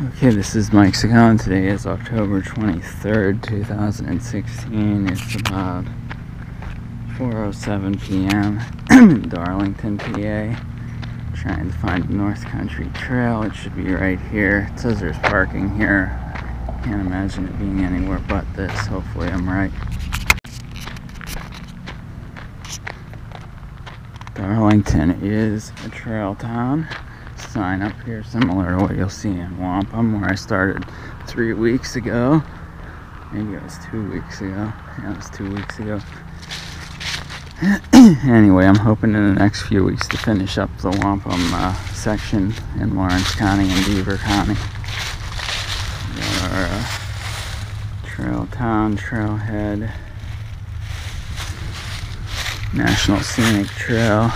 Okay, this is Mike Ciccone. Today is October 23rd, 2016. It's about 4:07 p.m. in Darlington, PA. Trying to find the North Country Trail. It should be right here. It says there's parking here. Can't imagine it being anywhere but this. Hopefully I'm right. Darlington is a trail town. Sign up here similar to what you'll see in Wampum, where I started 3 weeks ago. Maybe it was 2 weeks ago. Yeah, it was 2 weeks ago. Anyway, I'm hoping in the next few weeks to finish up the Wampum section in Lawrence County and Beaver County. We got our Trail Town, Trailhead, National Scenic Trail.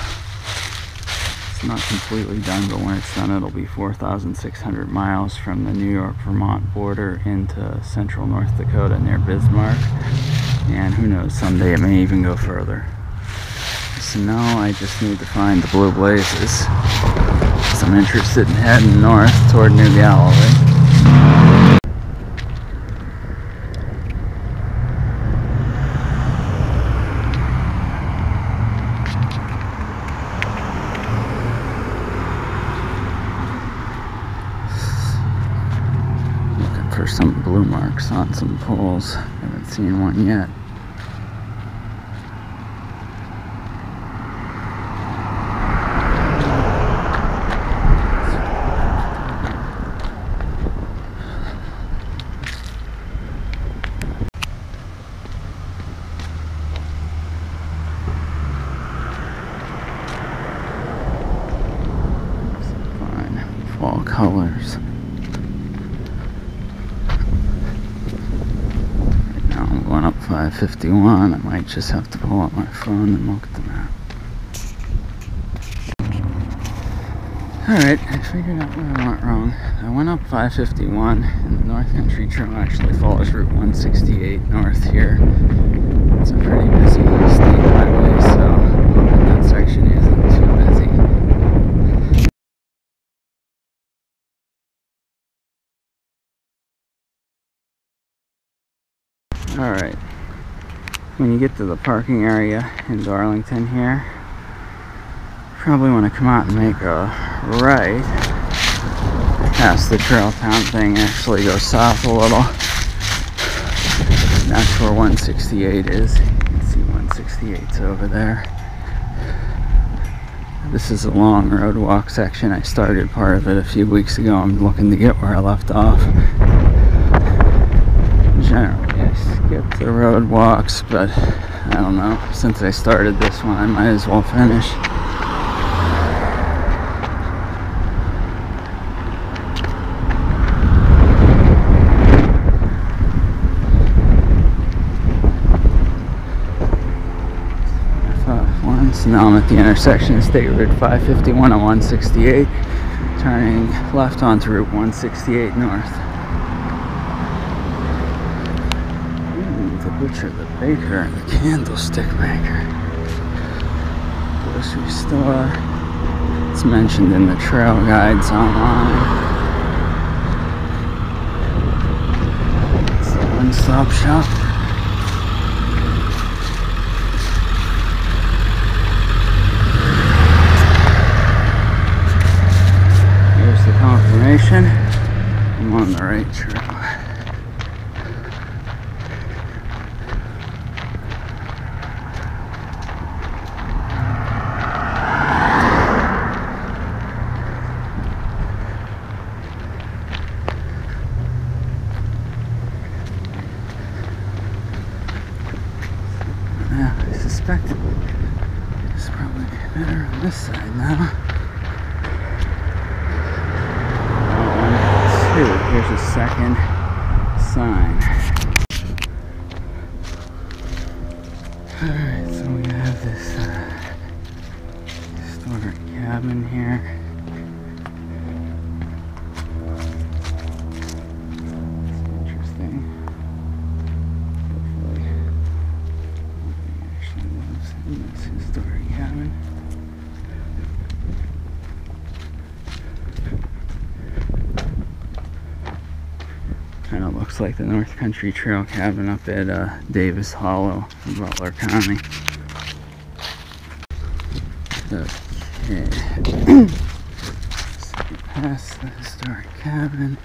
It's not completely done, but when it's done, it'll be 4,600 miles from the New York-Vermont border into central North Dakota near Bismarck. And who knows, someday it may even go further. So now I just need to find the blue blazes, because I'm interested in heading north toward New Galilee. For some blue marks on some poles. Haven't seen one yet. Some fine fall colors. Going up 551, I might just have to pull up my phone and look at the map. Alright, I figured out where I went wrong. I went up 551, and the North Country Trail actually follows Route 168 north here. It's a pretty busy state highway, so that section isn't too busy. Alright, when you get to the parking area in Darlington here, you probably want to come out and make a right past the Trail Town thing, actually go south a little. And that's where 168 is. You can see 168's over there. This is a long road walk section. I started part of it a few weeks ago. I'm looking to get where I left off. Generally, I skip the road walks, but I don't know. Since I started this one, I might as well finish. So now I'm at the intersection of State Route 551 and 168, turning left onto Route 168 north. The butcher, the baker, and the candlestick maker. Grocery store. It's mentioned in the trail guides online. It's a one-stop shop. Here's the confirmation. I'm on the right trail. I suspect it's probably better on this side now. 1, 2. Here's a second sign. Alright, so we have this historic cabin here. It's interesting. Hopefully nobody actually lives in this historic cabin. Kind of looks like the North Country Trail cabin up at Davis Hollow in Butler County. Okay. So past the historic cabin,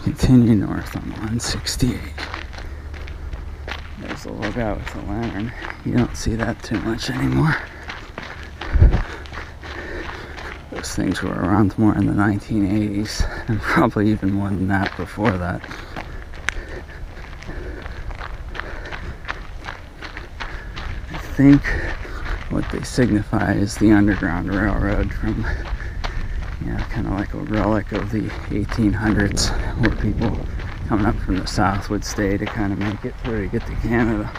continue north on 168. There's a little guy with a lantern. You don't see that too much anymore. Those things were around more in the 1980s, and probably even more than that before that. I think what they signify is the Underground Railroad from, you know, kind of like a relic of the 1800s, where people coming up from the south would stay to kind of make it through to get to Canada.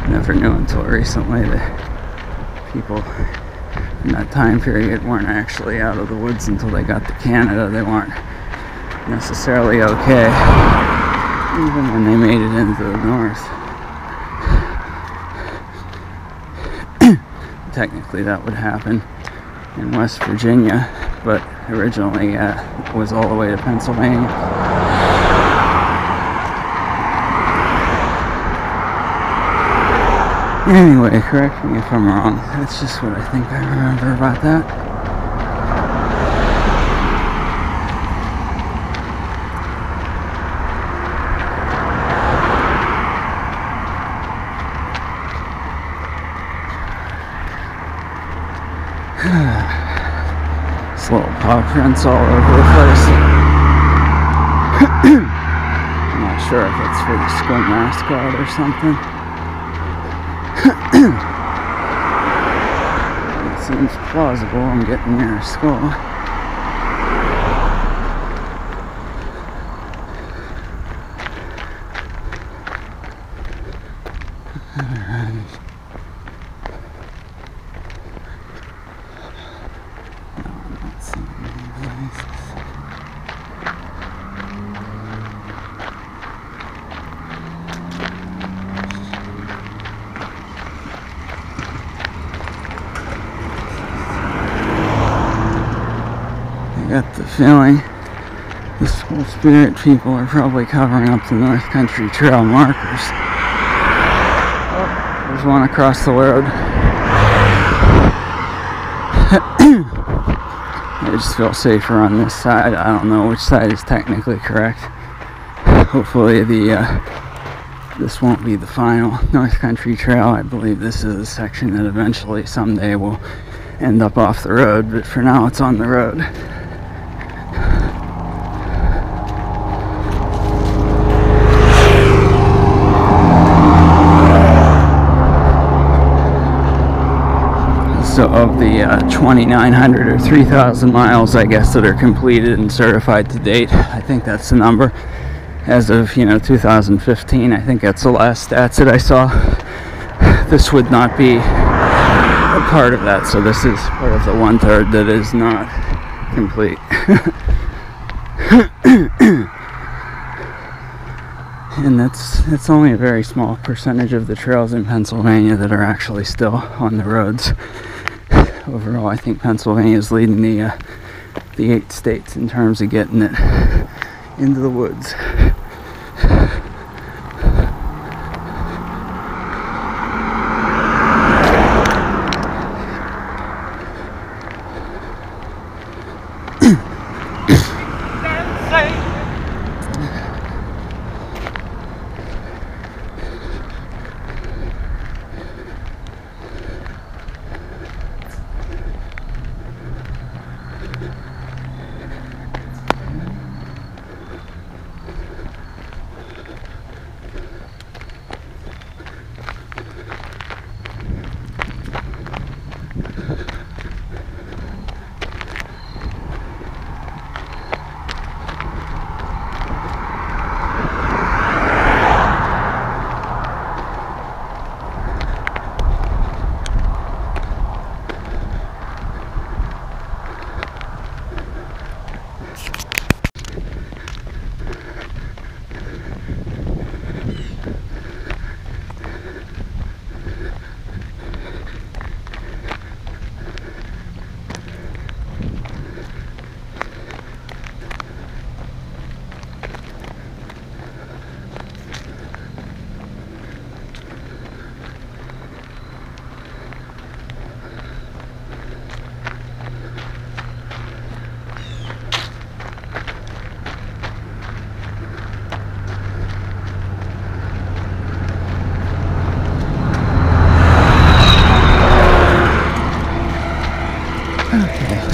Never knew until recently that people in that time period weren't actually out of the woods until they got to Canada. They weren't necessarily okay, even when they made it into the north. Technically that would happen in West Virginia, but originally it was all the way to Pennsylvania. Anyway, correct me if I'm wrong. That's just what I think I remember about that. This little paw prints all over the place. I'm not sure if it's for the school mascot or something. It seems plausible. I'm getting near a school. I got the feeling the School Spirit people are probably covering up the North Country Trail markers. Oh, there's one across the road. I just feel safer on this side. I don't know which side is technically correct. Hopefully this won't be the final North Country Trail. I believe this is a section that eventually someday will end up off the road, but for now it's on the road. So of the 2,900 or 3,000 miles, I guess, that are completed and certified to date, I think that's the number. As of, 2015, I think that's the last stats that I saw. This would not be a part of that, so this is part of the 1/3 that is not complete. And that's only a very small percentage of the trails in Pennsylvania that are actually still on the roads. Overall, I think Pennsylvania is leading the 8 states in terms of getting it into the woods.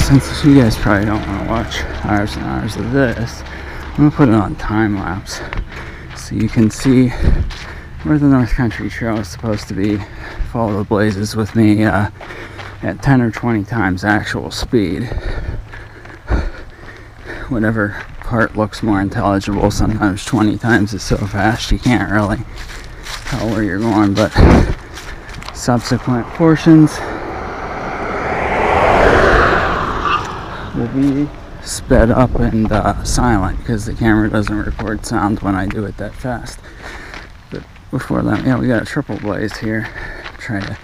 since you guys probably don't want to watch hours and hours of this, I'm going to put it on time lapse so you can see where the North Country Trail is supposed to be. Follow the blazes with me at 10 or 20 times actual speed. Whatever part looks more intelligible. Sometimes 20 times is so fast you can't really tell where you're going, but subsequent portions will be sped up and silent because the camera doesn't record sound when I do it that fast. But before that, yeah, we got a triple blaze here. Try to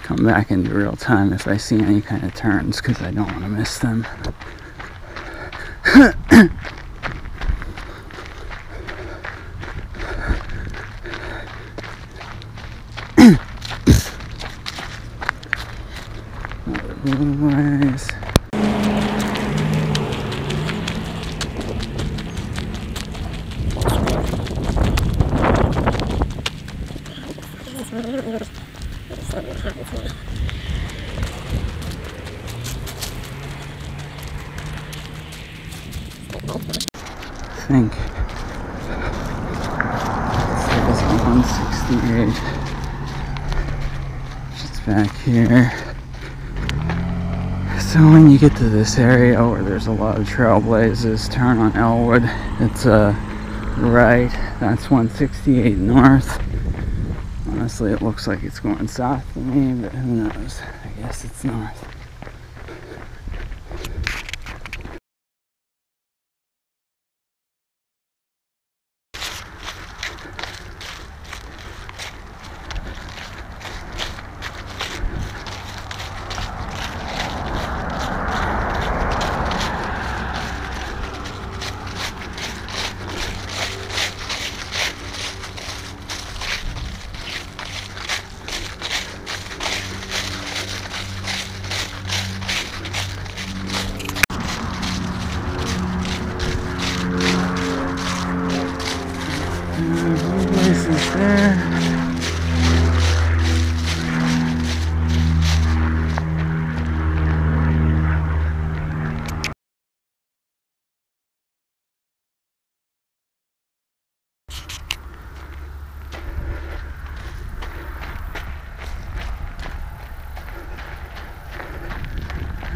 come back into real time if I see any kind of turns because I don't want to miss them. Otherwise, I think this is 168. Just back here. So when you get to this area where there's a lot of trail blazes, turn on Elwood. It's right. That's 168 north. Honestly, it looks like it's going south to me, but who knows? I guess it's north.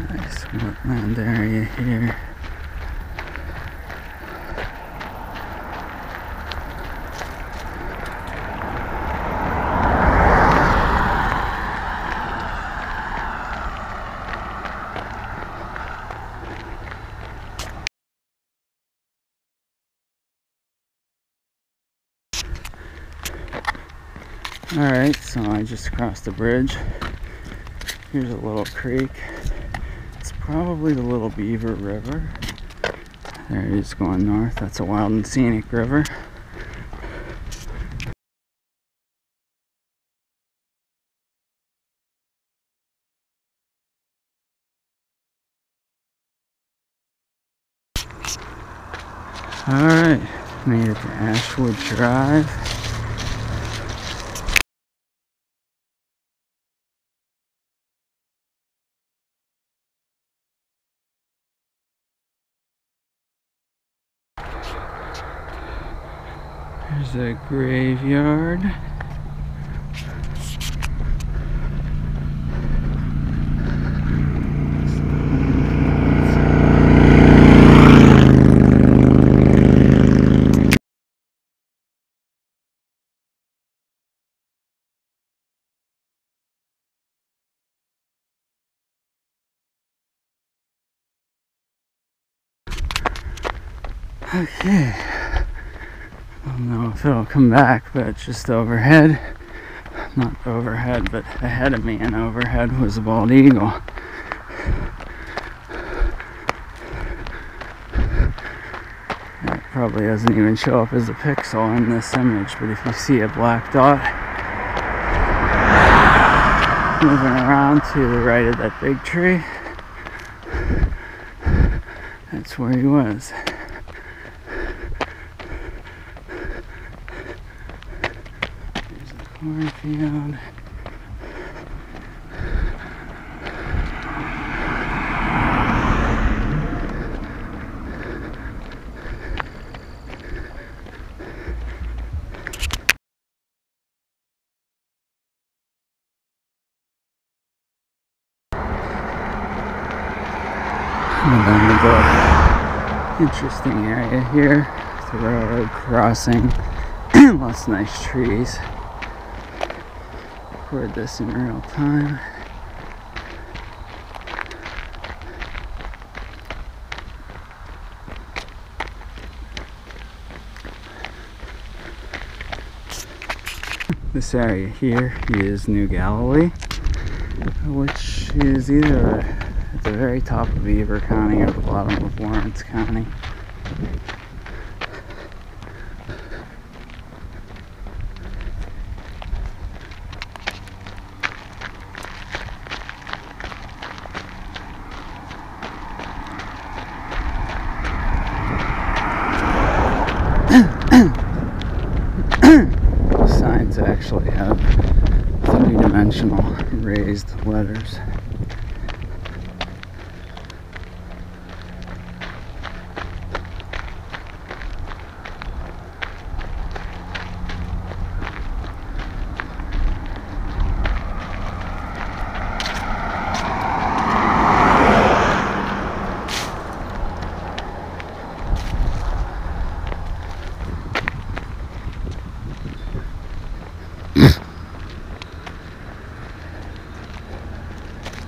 Nice wetland area here. Alright, so I just crossed a bridge. Here's a little creek. It's probably the Little Beaver River. There it is going north. That's a wild and scenic river. Alright, made it to Ashwood Drive. There's a graveyard. Okay. I don't know if it'll come back, but it's just overhead. Not overhead, but ahead of me and overhead was a bald eagle. It probably doesn't even show up as a pixel in this image, but if you see a black dot moving around to the right of that big tree, that's where he was. Cornfield. And then the interesting area here, the railroad crossing, lots of nice trees. Record this in real time. This area here is New Galilee, which is either at the very top of Beaver County or the bottom of Lawrence County. Signs actually have three-dimensional raised letters.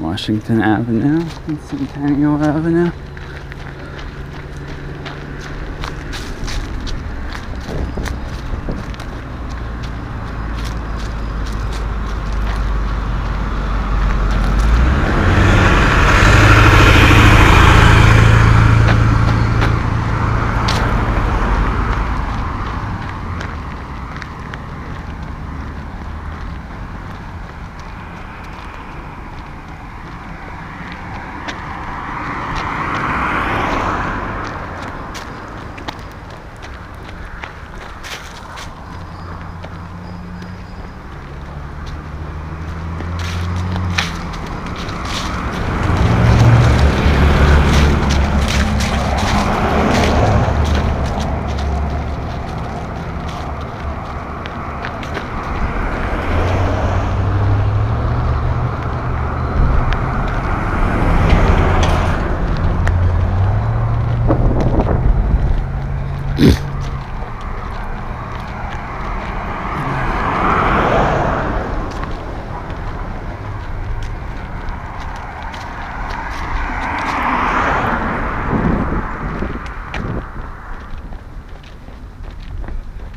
Washington Avenue and Centennial Avenue.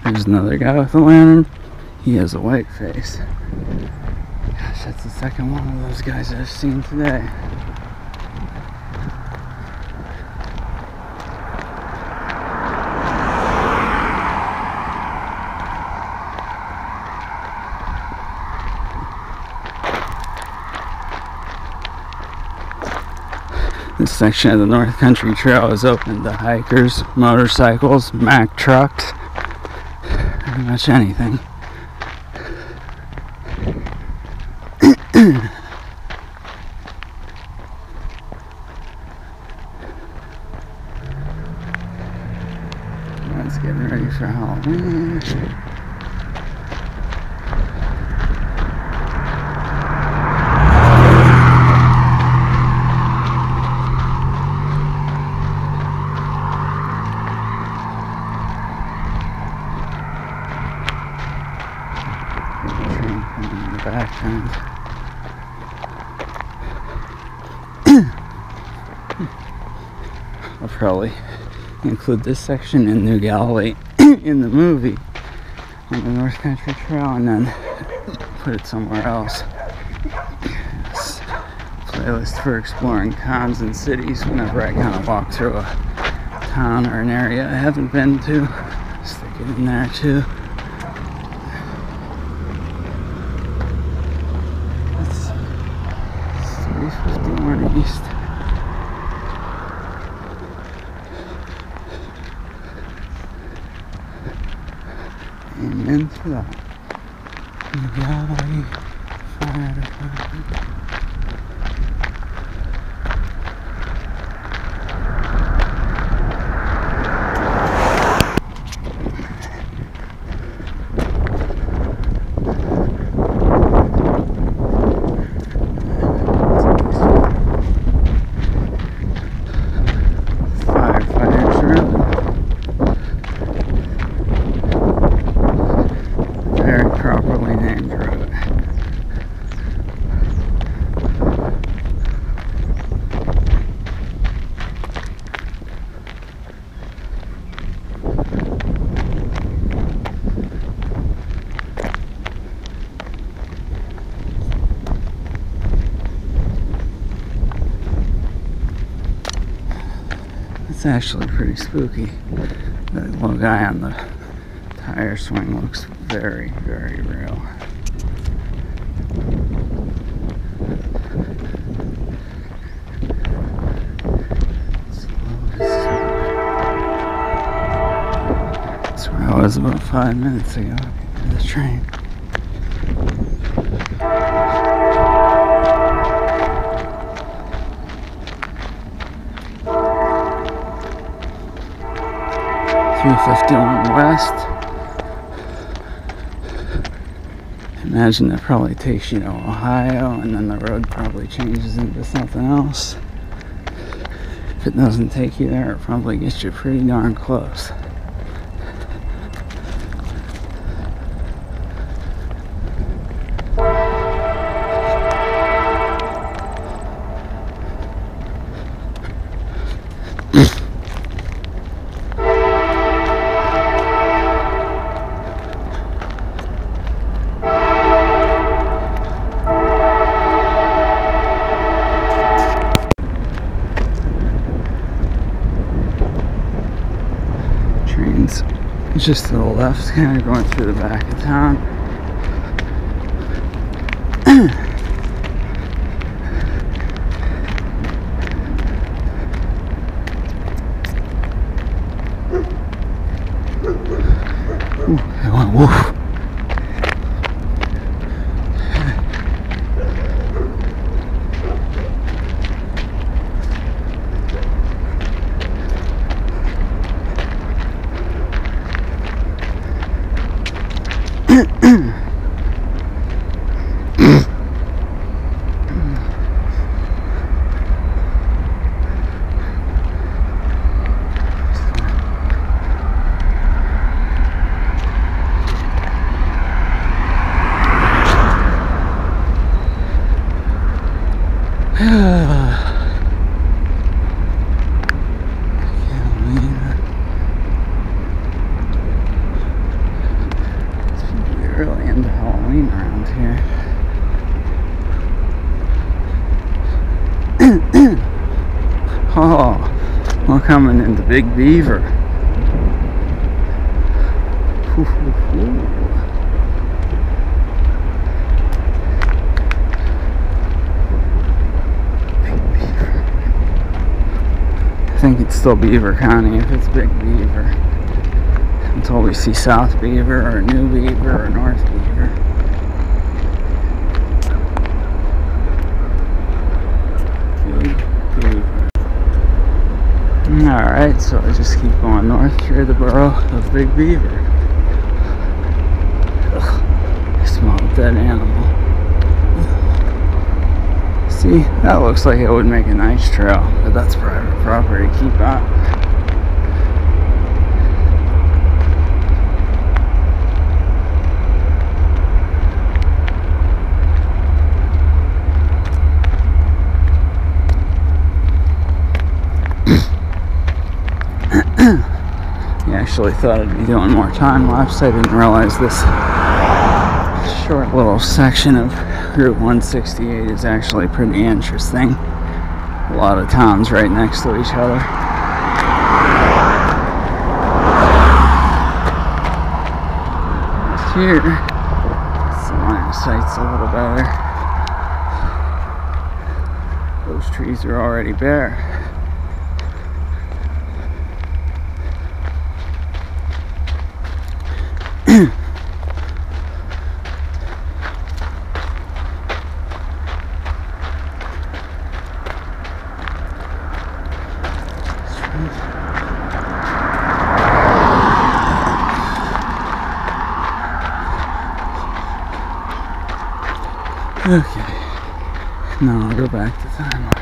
There's another guy with a lantern. He has a white face. Gosh, that's the second one of those guys I've seen today. This section of the North Country Trail is open to hikers, motorcycles, Mack trucks, pretty much anything. Everyone's getting ready for Halloween. Background. I'll probably include this section in New Galilee in the movie on the North Country Trail and then put it somewhere else. This playlist for exploring towns and cities whenever I kind of walk through a town or an area I haven't been to. Stick it in there too. East. Amen to that. Galilee Fire Department. It's actually pretty spooky. That little guy on the tire swing looks very, very real. That's where I was about 5 minutes ago. The train. $351 west. Imagine that probably takes you to Ohio, and then the road probably changes into something else. If it doesn't take you there, it probably gets you pretty darn close. Just to the left, kind of going through the back of town. Ooh, it went woof. Really into Halloween around here. Oh, we're coming into Big Beaver. Big Beaver. I think it's still Beaver County if it's Big Beaver. Until we see South Beaver or New Beaver or North Beaver. Big Beaver. Alright, so I just keep going north through the borough of Big Beaver. Ugh, I smell a dead animal. See, that looks like it would make a nice trail, but that's private property. Keep on. Actually thought I'd be doing more time lapse. I didn't realize this short little section of Route 168 is actually pretty interesting. A lot of towns right next to each other. Here, the line of sight's a little better. Those trees are already bare. Okay, now I'll go back to time.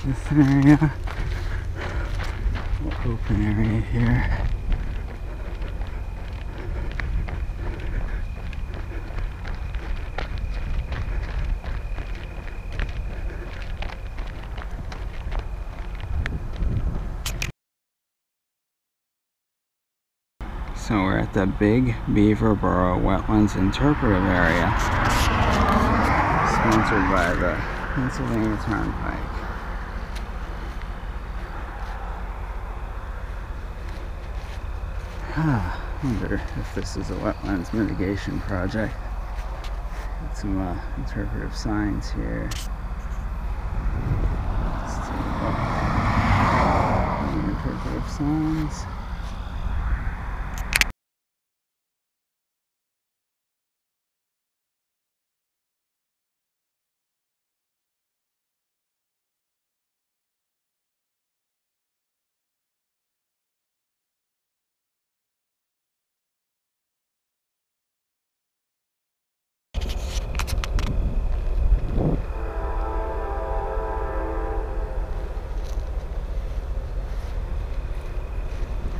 This area, open area here. So we're at the Big Beaver Borough Wetlands Interpretive Area, sponsored by the Pennsylvania Turnpike. I wonder if this is a wetlands mitigation project. Got some interpretive signs here. Let's take a look. Interpretive signs.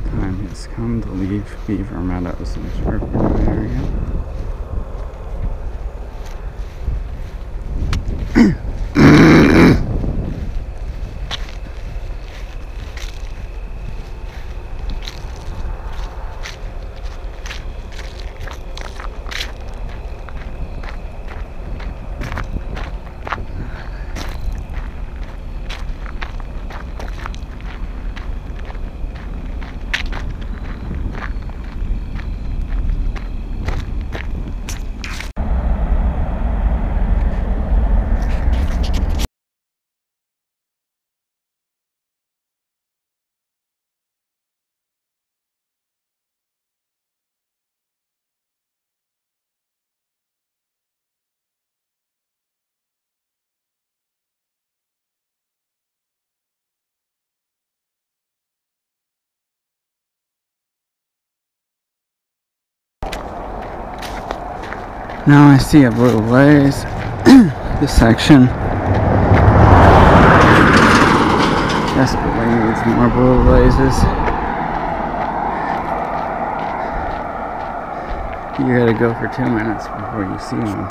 Time has come to leave Beaver Meadows interpretive area. Now I see a blue blaze. This section desperately needs more blue blazes. You gotta go for 2 minutes before you see one.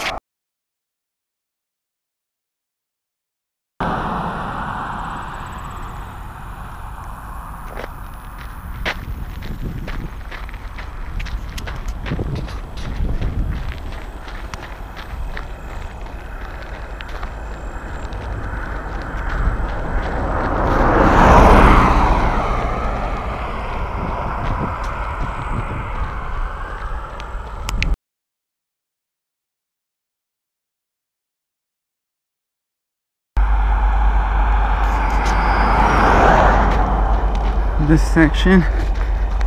This section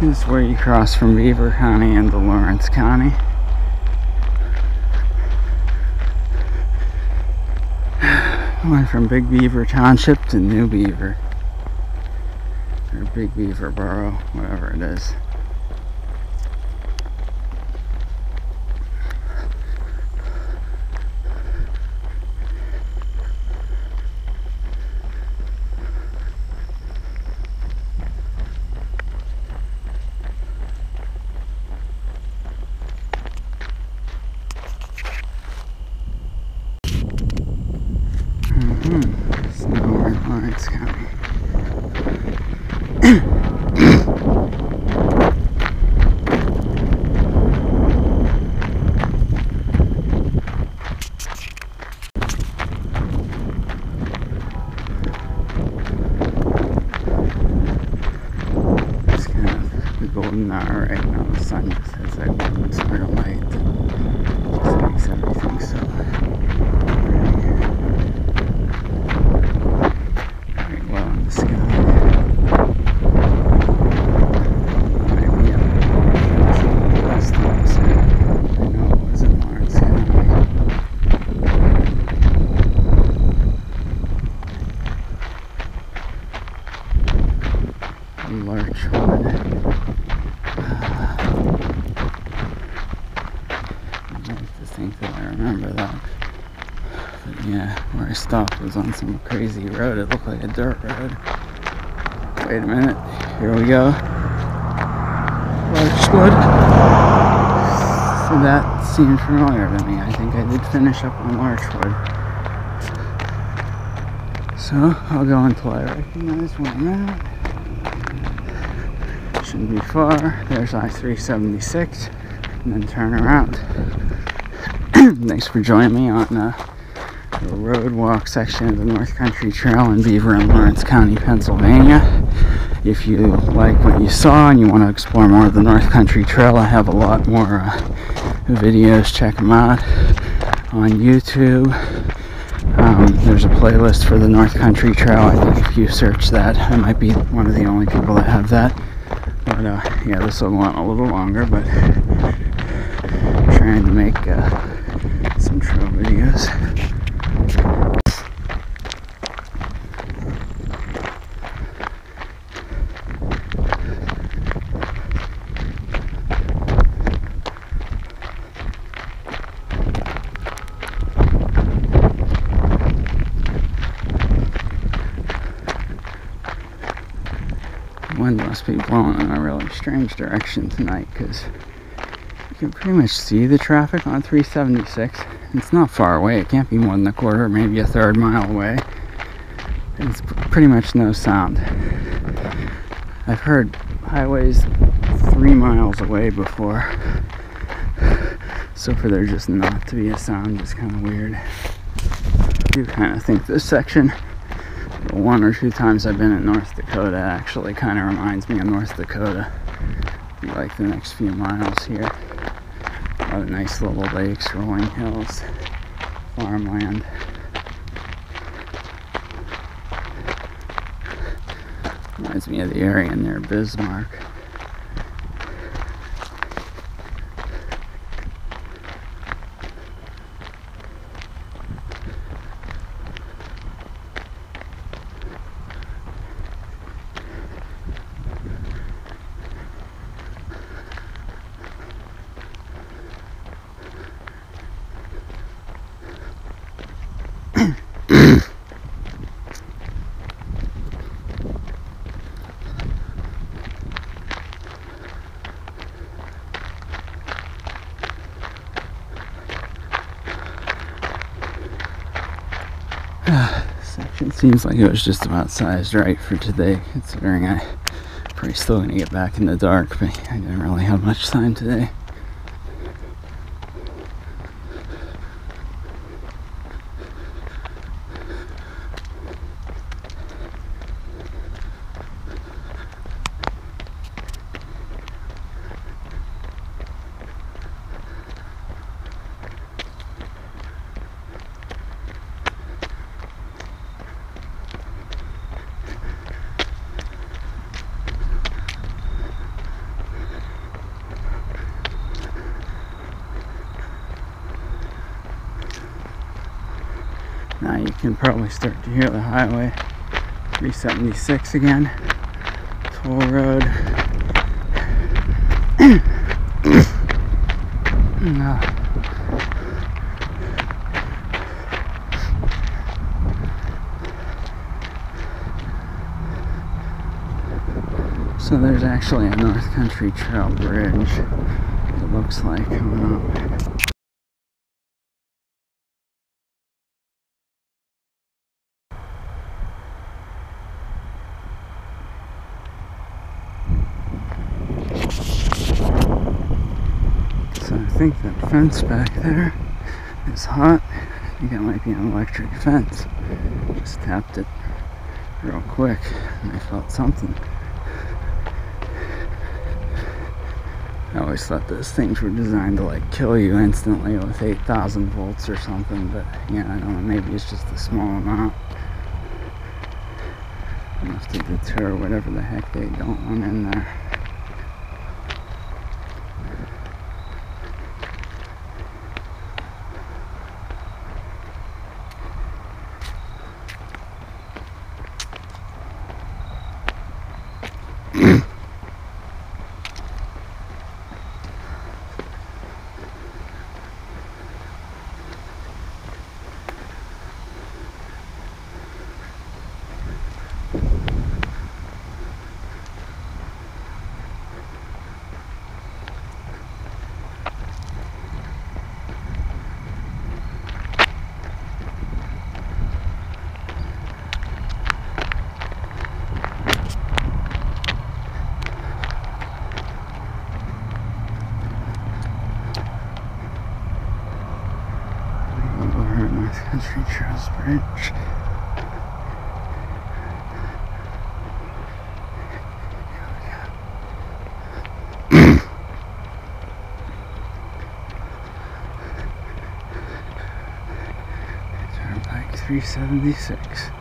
is where you cross from Beaver County into Lawrence County. Went from Big Beaver Township to New Beaver, or Big Beaver Borough, whatever it is. So now we're in Lawrence County. It's kind of the golden hour right now. The sun just has that golden sort of light that just makes everything so where I stopped was on some crazy road. It looked like a dirt road. Wait a minute. Here we go. Larchwood. So that seemed familiar to me. I think I did finish up on Larchwood. So I'll go until I recognize where I'm at. mentioned before, there's I-376, and then turn around. Thanks for joining me on the road walk section of the North Country Trail in Beaver and Lawrence County, Pennsylvania. If you like what you saw and you want to explore more of the North Country Trail, I have a lot more videos. Check them out on YouTube. There's a playlist for the North Country Trail. I think if you search that, I might be one of the only people that have that. But yeah, this will go on a little longer, but trying to make some trail videos. Wind must be blowing in a really strange direction tonight, because you can pretty much see the traffic on 376. It's not far away. It can't be more than a quarter, maybe a third mile away. It's pretty much no sound. I've heard highways 3 miles away before, so for there just not to be a sound is kind of weird. I do kind of think this section, the 1 or 2 times I've been in North Dakota, actually kind of reminds me of North Dakota. Like the next few miles here. A lot of nice little lakes, rolling hills, farmland. Reminds me of the area near Bismarck. Section seems like it was just about sized right for today, considering I'm probably still going to get back in the dark, but I didn't really have much time today. Now you can probably start to hear the highway 376 again, toll road. So there's actually a North Country Trail bridge, it looks like, coming up. So I think that fence back there is hot. I think it might be an electric fence. Just tapped it real quick and I felt something. I always thought those things were designed to like kill you instantly with 8,000 volts or something, but yeah, I don't know, maybe it's just a small amount. Enough to deter whatever the heck they don't want in there. bridge. Turnpike 376.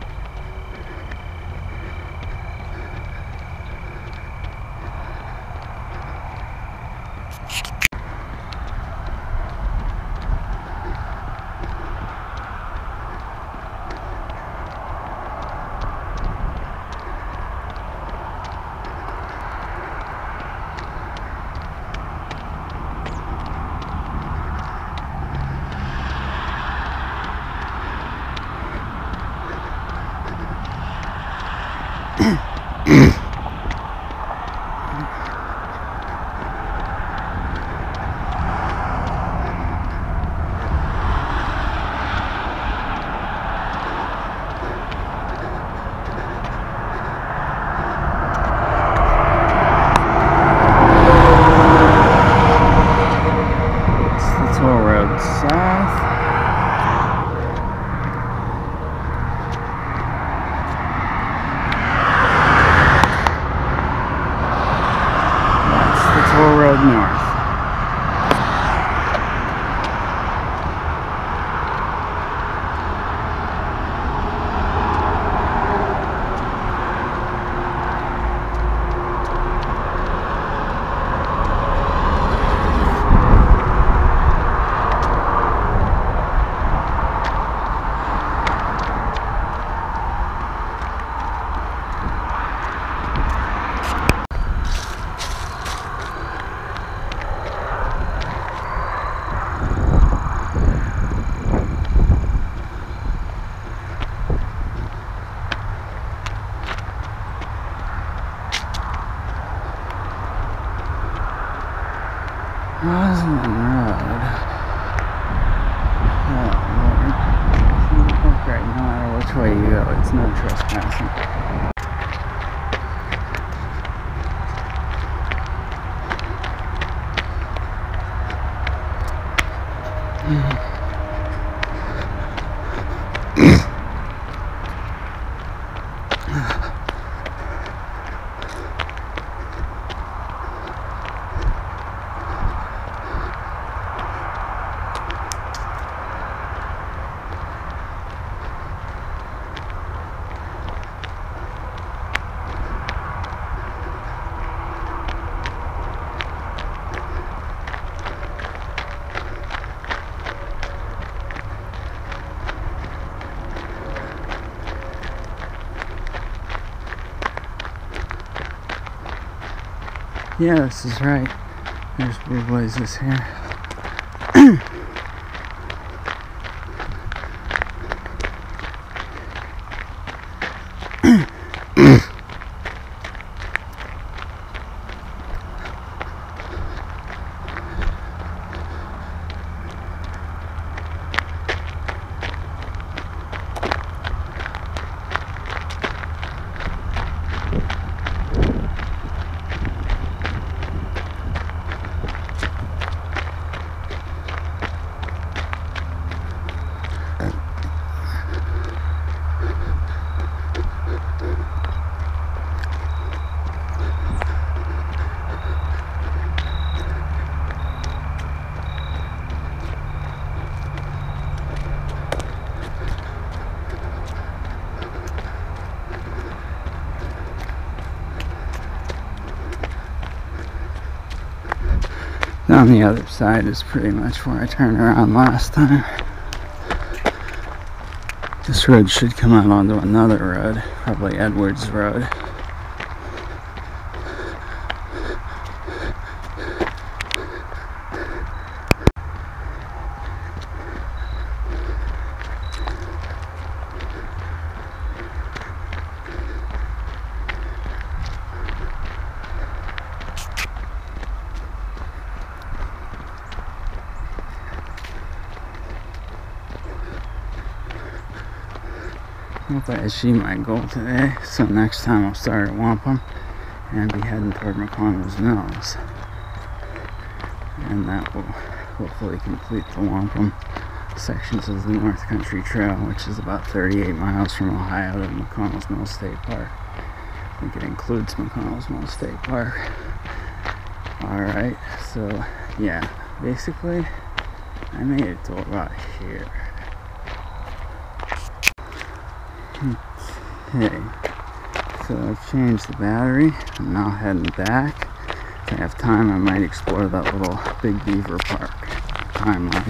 North. Roslyn Road. Oh Lord. It's not great no matter which way you go, it's no trespassing. Yeah, this is right. There's Blue Blazes here. On the other side is pretty much where I turned around last time. This road should come out onto another road, probably Edwards Road. Hope I achieve my goal today, so next time I'll start at Wampum and be heading toward McConnell's Mills, and that will hopefully complete the Wampum sections of the North Country Trail, which is about 38 miles from Ohio to McConnell's Mill State Park. I think it includes McConnell's Mill State Park. Alright, so yeah, basically I made it to about here. Okay, so I've changed the battery. I'm now heading back. If I have time, I might explore that little Big Beaver Park timeline.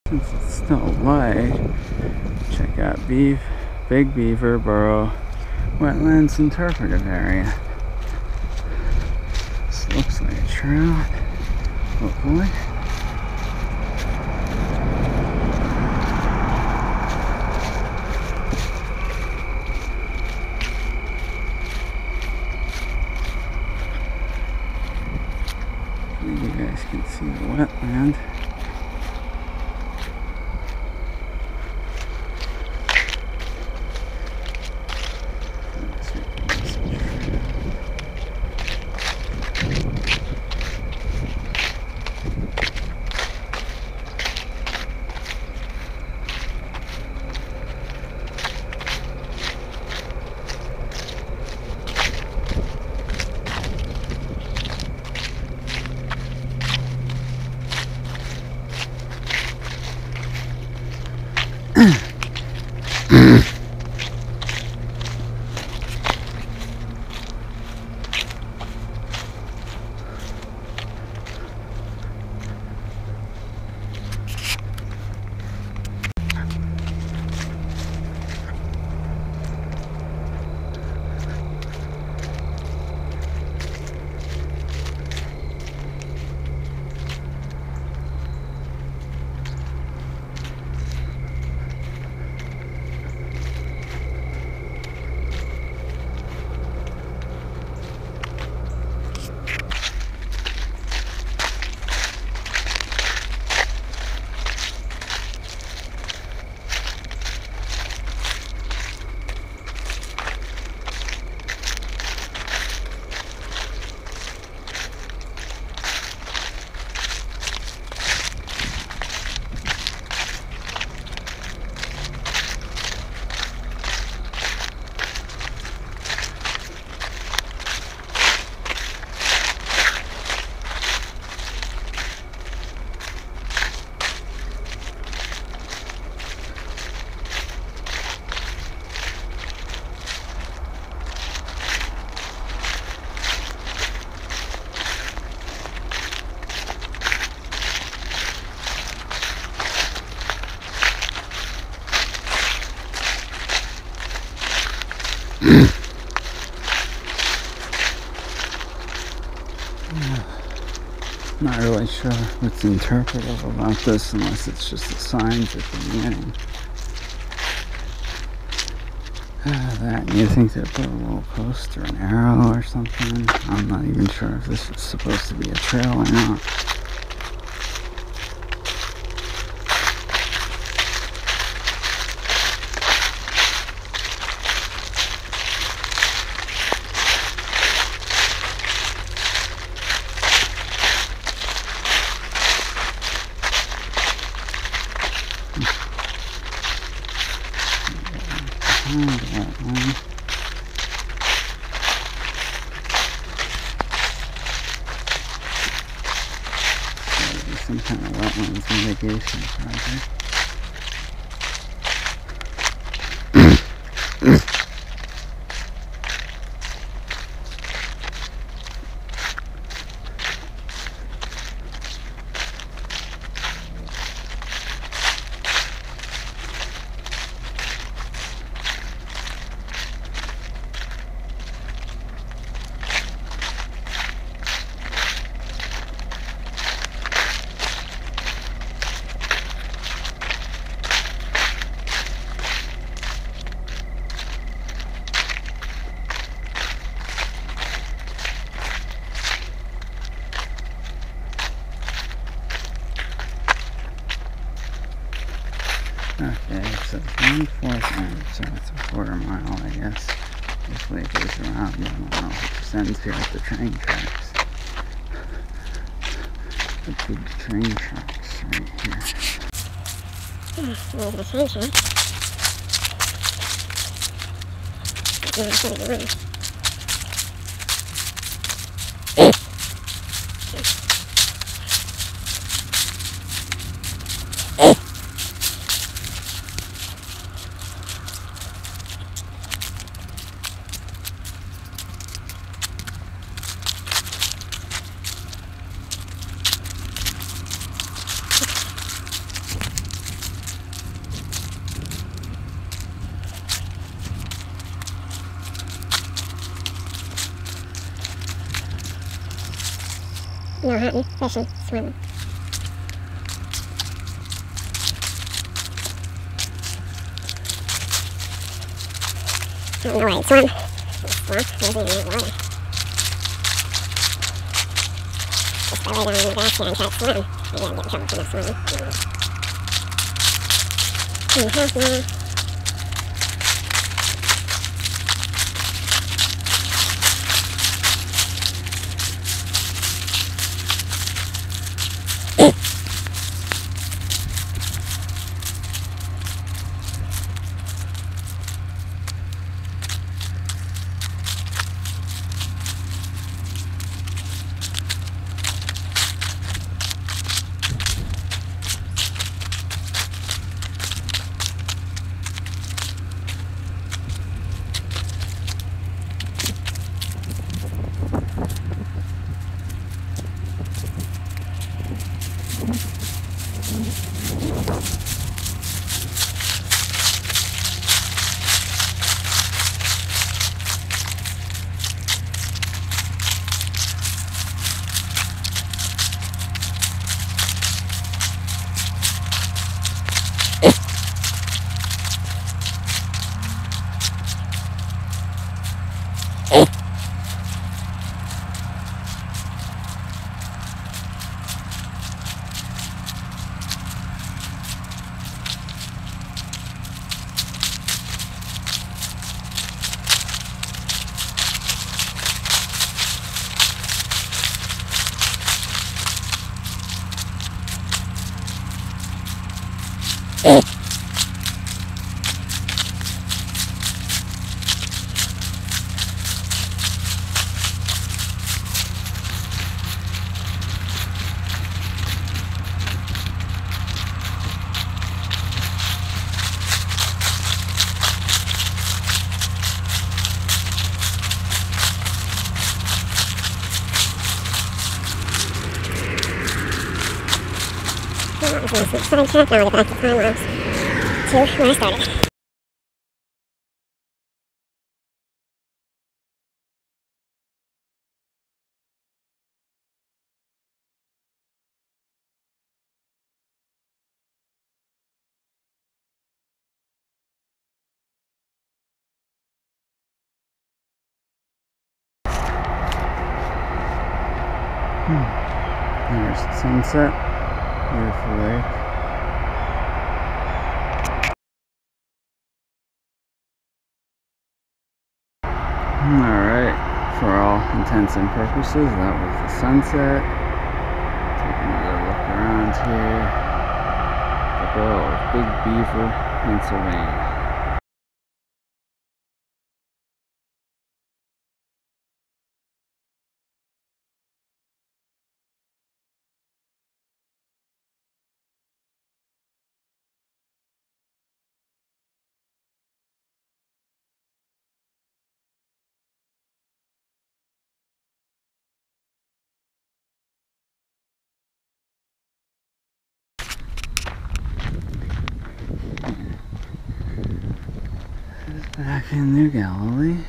Since it's still light, check out Big Beaver Borough Wetlands Interpretive Area. This looks like a trail, hopefully. You guys can see the wetland. Not really sure what's interpretive about this unless it's just the signs at the beginning. That, you think they put a little post or an arrow or something? I'm not even sure if this is supposed to be a trail or not. Some kind of wetlands mitigation project. Okay, so 1/4, so it's a quarter mile, I guess. This way it goes around. I don't know if it descends here at the train tracks. The big train tracks right here. There's the train tracks. No hunting, fishing, swimming. I don't know why I'd swim. There's even any water. Just go lay down in the grass here and try to swim. Maybe I'll get in trouble for not swimming. 2.5 miles. Sidetrack, now we're back to Pine Lodge to where I started. There's the sunset. Beautiful lake. Alright, for all intents and purposes, that was the sunset. Take another look around here. The Borough of Big Beaver, Pennsylvania. Back in New Galilee.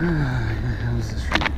Here comes this rain.